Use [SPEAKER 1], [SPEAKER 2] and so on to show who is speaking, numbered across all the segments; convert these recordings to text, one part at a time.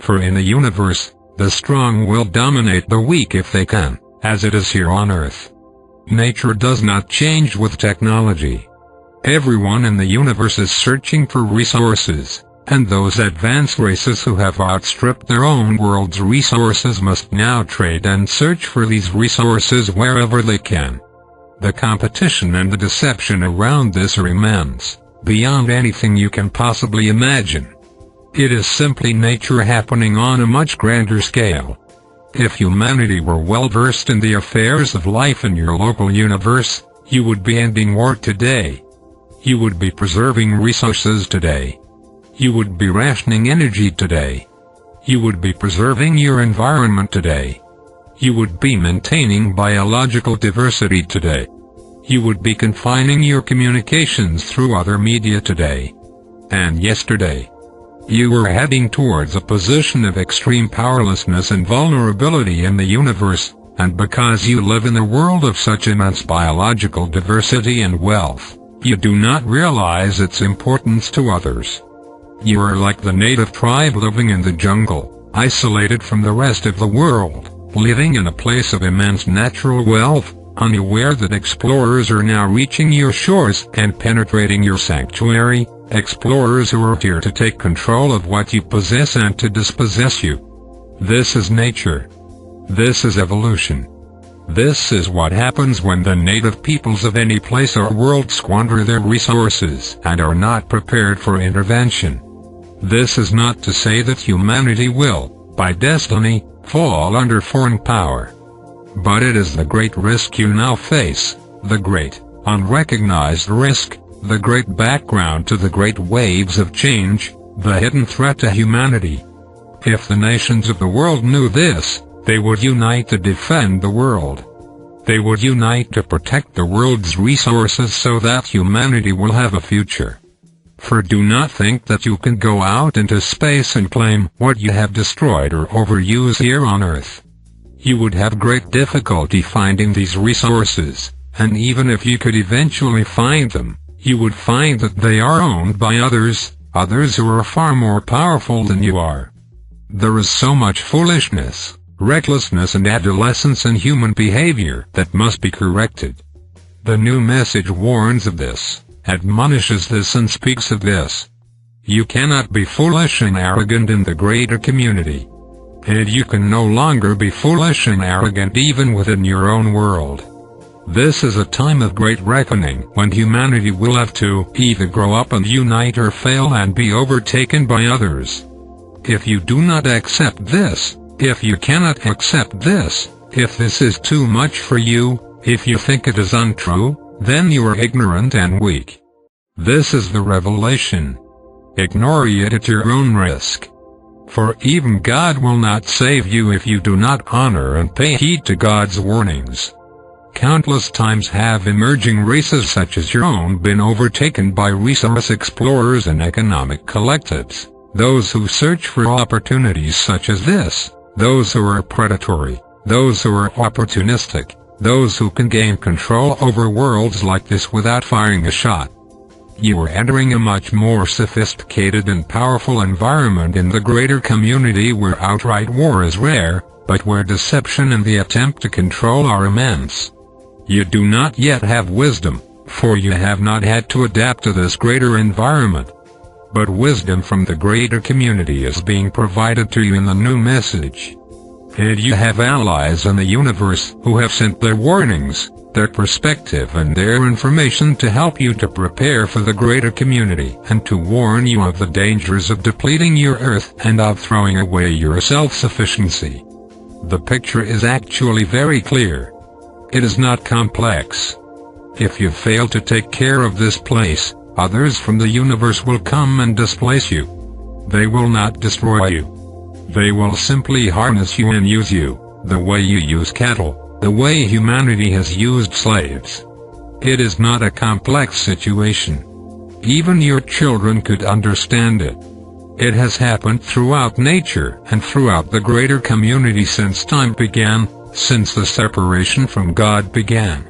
[SPEAKER 1] For in the universe, the strong will dominate the weak if they can, as it is here on Earth. Nature does not change with technology. Everyone in the universe is searching for resources, and those advanced races who have outstripped their own world's resources must now trade and search for these resources wherever they can. The competition and the deception around this are immense, beyond anything you can possibly imagine. It is simply nature happening on a much grander scale. If humanity were well versed in the affairs of life in your local universe, you would be ending war today. You would be preserving resources today. You would be rationing energy today. You would be preserving your environment today. You would be maintaining biological diversity today. You would be confining your communications through other media today. And yesterday, you were heading towards a position of extreme powerlessness and vulnerability in the universe, and because you live in a world of such immense biological diversity and wealth, you do not realize its importance to others. You are like the native tribe living in the jungle, isolated from the rest of the world, living in a place of immense natural wealth, unaware that explorers are now reaching your shores and penetrating your sanctuary, explorers who are here to take control of what you possess and to dispossess you. This is nature. This is evolution. This is what happens when the native peoples of any place or world squander their resources and are not prepared for intervention. This is not to say that humanity will, by destiny, fall under foreign power. But it is the great risk you now face, the great, unrecognized risk, the great background to the great waves of change, the hidden threat to humanity. If the nations of the world knew this, they would unite to defend the world. They would unite to protect the world's resources so that humanity will have a future. For do not think that you can go out into space and claim what you have destroyed or overuse here on Earth. You would have great difficulty finding these resources, and even if you could eventually find them, you would find that they are owned by others who are far more powerful than you are. There is so much foolishness, recklessness and adolescence in human behavior that must be corrected. The new message warns of this, admonishes this and speaks of this. You cannot be foolish and arrogant in the greater community. And you can no longer be foolish and arrogant even within your own world. This is a time of great reckoning when humanity will have to either grow up and unite or fail and be overtaken by others. If you do not accept this, if you cannot accept this, if this is too much for you, if you think it is untrue, then you are ignorant and weak. This is the revelation. Ignore it at your own risk. For even God will not save you if you do not honor and pay heed to God's warnings. Countless times have emerging races such as your own been overtaken by resource explorers and economic collectives, those who search for opportunities such as this, those who are predatory, those who are opportunistic, those who can gain control over worlds like this without firing a shot. You are entering a much more sophisticated and powerful environment in the greater community where outright war is rare, but where deception and the attempt to control are immense. You do not yet have wisdom, for you have not had to adapt to this greater environment. But wisdom from the greater community is being provided to you in the new message. And you have allies in the universe who have sent their warnings, their perspective and their information to help you to prepare for the greater community and to warn you of the dangers of depleting your earth and of throwing away your self-sufficiency. The picture is actually very clear. It is not complex. If you fail to take care of this place, others from the universe will come and displace you. They will not destroy you. They will simply harness you and use you, the way you use cattle, the way humanity has used slaves. It is not a complex situation. Even your children could understand it. It has happened throughout nature and throughout the greater community since time began, since the separation from God began.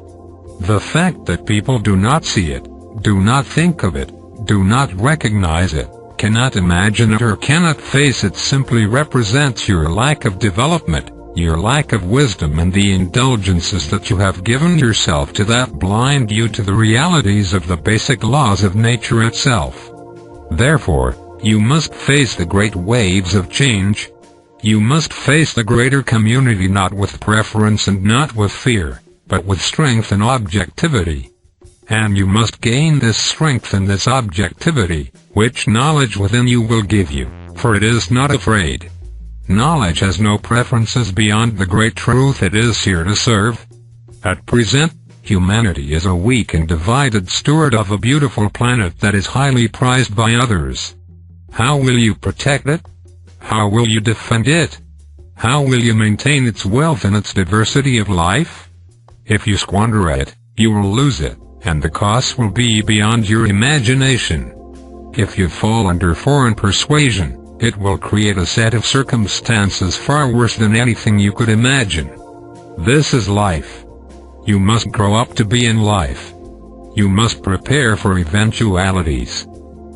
[SPEAKER 1] The fact that people do not see it, do not think of it, do not recognize it, cannot imagine it or cannot face it simply represents your lack of development, your lack of wisdom, and the indulgences that you have given yourself to that blind you to the realities of the basic laws of nature itself. Therefore, you must face the great waves of change. You must face the greater community not with preference and not with fear, but with strength and objectivity. And you must gain this strength and this objectivity, which knowledge within you will give you, for it is not afraid. Knowledge has no preferences beyond the great truth it is here to serve. At present, humanity is a weak and divided steward of a beautiful planet that is highly prized by others. How will you protect it? How will you defend it? How will you maintain its wealth and its diversity of life? If you squander it, you will lose it, and the cost will be beyond your imagination. If you fall under foreign persuasion, it will create a set of circumstances far worse than anything you could imagine. This is life. You must grow up to be in life. You must prepare for eventualities.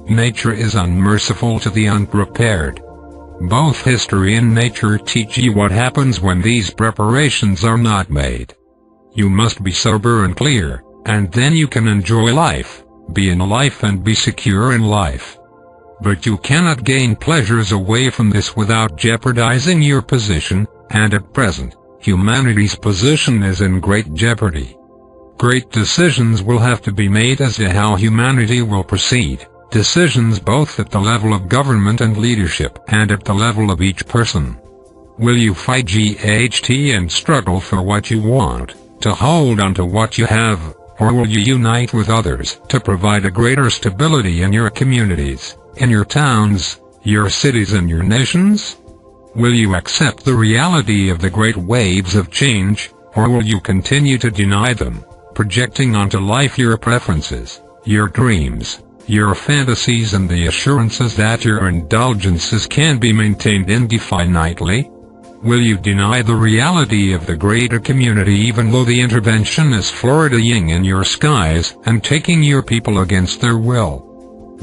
[SPEAKER 1] Nature is unmerciful to the unprepared. Both history and nature teach you what happens when these preparations are not made. You must be sober and clear, and then you can enjoy life, be in life and be secure in life. But you cannot gain pleasures away from this without jeopardizing your position, and at present, humanity's position is in great jeopardy. Great decisions will have to be made as to how humanity will proceed, decisions both at the level of government and leadership and at the level of each person. Will you fight GHT and struggle for what you want, to hold on to what you have, or will you unite with others to provide a greater stability in your communities, in your towns, your cities and your nations? Will you accept the reality of the great waves of change, or will you continue to deny them, projecting onto life your preferences, your dreams, your fantasies and the assurances that your indulgences can be maintained indefinitely? Will you deny the reality of the greater community even though the intervention is Floridaing in your skies and taking your people against their will?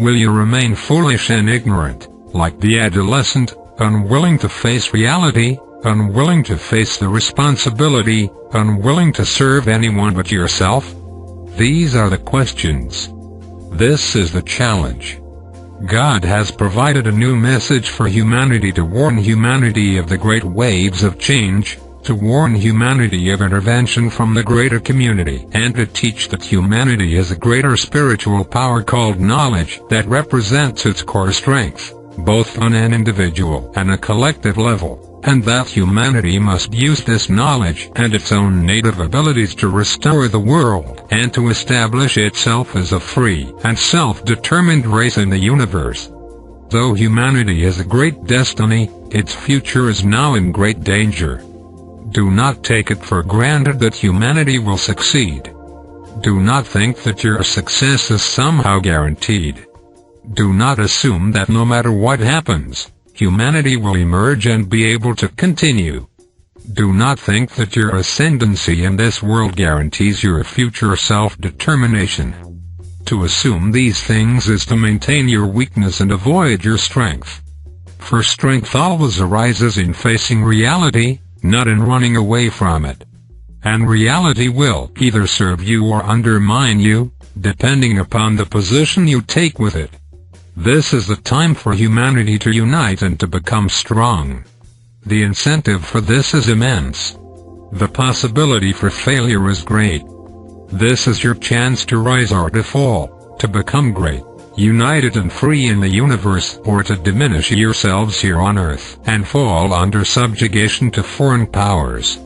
[SPEAKER 1] Will you remain foolish and ignorant, like the adolescent, unwilling to face reality, unwilling to face the responsibility, unwilling to serve anyone but yourself? These are the questions. This is the challenge. God has provided a new message for humanity to warn humanity of the great waves of change, to warn humanity of intervention from the greater community, and to teach that humanity has a greater spiritual power called knowledge that represents its core strength, both on an individual and a collective level, and that humanity must use this knowledge and its own native abilities to restore the world and to establish itself as a free and self-determined race in the universe. Though humanity has a great destiny, its future is now in great danger. Do not take it for granted that humanity will succeed. Do not think that your success is somehow guaranteed. Do not assume that no matter what happens, humanity will emerge and be able to continue. Do not think that your ascendancy in this world guarantees your future self-determination. To assume these things is to maintain your weakness and avoid your strength. For strength always arises in facing reality, not in running away from it. And reality will either serve you or undermine you, depending upon the position you take with it. This is the time for humanity to unite and to become strong. The incentive for this is immense. The possibility for failure is great. This is your chance to rise or to fall, to become great, united and free in the universe, or to diminish yourselves here on earth and fall under subjugation to foreign powers.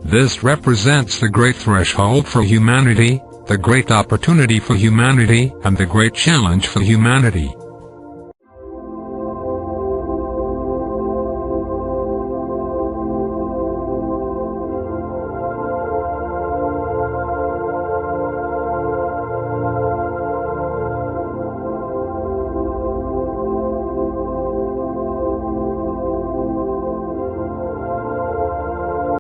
[SPEAKER 1] This represents the great threshold for humanity, the great opportunity for humanity, and the great challenge for humanity.